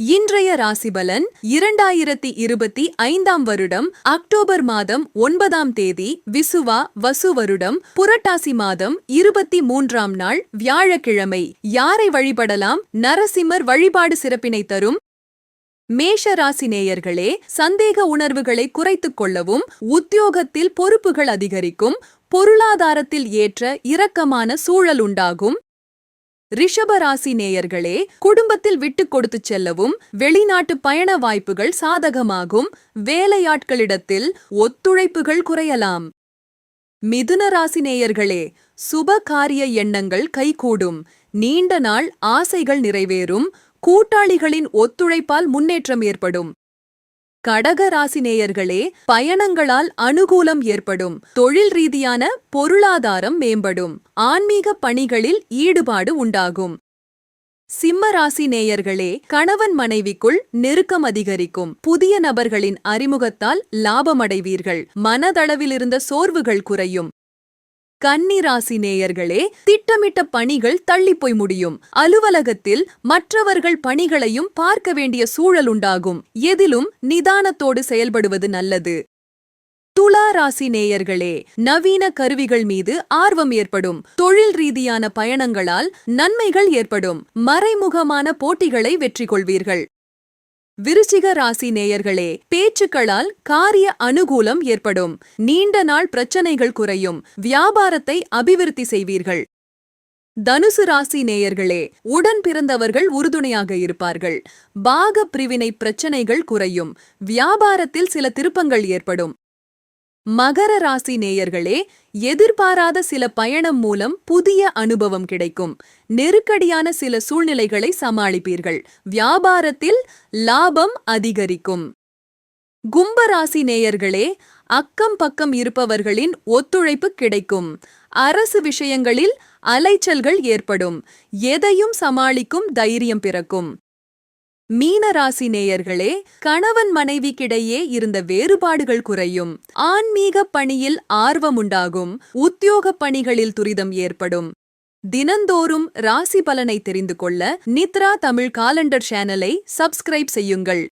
இன்றைய ராசிபலன் 2025 வருடம் அக்டோபர் மாதம் 9ஆம் தேதி விசுவா வசு வருடம் புரட்டாசி மாதம் 23ஆம் நாள் வியாழக்கிழமை. யாரை வழிபடலாம்? நரசிம்மர் வழிபாடு சிறப்பினை தரும். மேஷ ராசி நேயர்களே, சந்தேக உணர்வுகளை குறைத்துக் கொள்ளவும், உத்தியோகத்தில் பொறுப்புகள் அதிகரிக்கும், பொருளாதாரத்தில் ஏற்ற இரக்கமான சூழல் உண்டாகும். ரிஷப ராசி நேயர்களே, குடும்பத்தில் விட்டுக் கொடுத்துச் செல்லவும், வெளிநாட்டு பயண வாய்ப்புகள் சாதகமாகும், வேலையாட்களிடத்தில் ஒத்துழைப்புகள் குறையலாம். மிதுன ராசி நேயர்களே, சுப காரிய எண்ணங்கள் கைகூடும், நீண்ட நாள் ஆசைகள் நிறைவேறும், கூட்டாளிகளின் ஒத்துழைப்பால் முன்னேற்றம் ஏற்படும். கடக ராசி நேயர்களே, பயணங்களால் அனுகூலம் ஏற்படும், தொழில் ரீதியான பொருளாதாரம் மேம்படும், ஆன்மீக பணிகளில் ஈடுபாடு உண்டாகும். சிம்ம ராசி நேயர்களே, கணவன் மனைவிக்குள் நெருக்கம் அதிகரிக்கும், புதிய நபர்களின் அறிமுகத்தால் லாபமடைவீர்கள், மனதளவிலிருந்த சோர்வுகள் குறையும். கன்னி ராசி நேயர்களே, திட்டமிட்ட பணிகள் தள்ளிப்போய் முடியும், அலுவலகத்தில் மற்றவர்கள் பணிகளையும் பார்க்க வேண்டிய சூழல் உண்டாகும், எதிலும் நிதானத்தோடு செயல்படுவது நல்லது. துலா ராசி நேயர்களே, நவீன கருவிகள் மீது ஆர்வம் ஏற்படும், தொழில் ரீதியான பயணங்களால் நன்மைகள் ஏற்படும், மறைமுகமான போட்டிகளை வெற்றி கொள்வீர்கள். விருச்சிக ராசி நேயர்களே, பேச்சுக்களால் காரிய அனுகூலம் ஏற்படும், நீண்ட நாள் பிரச்சனைகள் குறையும், வியாபாரத்தை அபிவிருத்தி செய்வீர்கள். தனுசு ராசி நேயர்களே, உடன் பிறந்தவர்கள் உறுதுணையாக இருப்பார்கள், பாக பிரிவினை பிரச்சனைகள் குறையும், வியாபாரத்தில் சில திருப்பங்கள் ஏற்படும். மகர ராசி நேயர்களே, எதிர்பாராத சில பயணம் மூலம் புதிய அனுபவம் கிடைக்கும், நெருக்கடியான சில சூழ்நிலைகளை சமாளிப்பீர்கள், வியாபாரத்தில் லாபம் அதிகரிக்கும். கும்பராசி நேயர்களே, அக்கம் பக்கம் இருப்பவர்களின் ஒத்துழைப்பு கிடைக்கும், அரசு விஷயங்களில் அலைச்சல்கள் ஏற்படும், எதையும் சமாளிக்கும் தைரியம் பிறக்கும். மீனராசி நேயர்களே, கணவன் மனைவிக்கிடையே இருந்த வேறுபாடுகள் குறையும், ஆன்மீக பணியில் ஆர்வம் உண்டாகும், உத்தியோக பணிகளில் துரிதம் ஏற்படும். தினந்தோறும் ராசி பலனை தெரிந்து கொள்ள நித்ரா தமிழ் காலண்டர் சேனலை சப்ஸ்கிரைப் செய்யுங்கள்.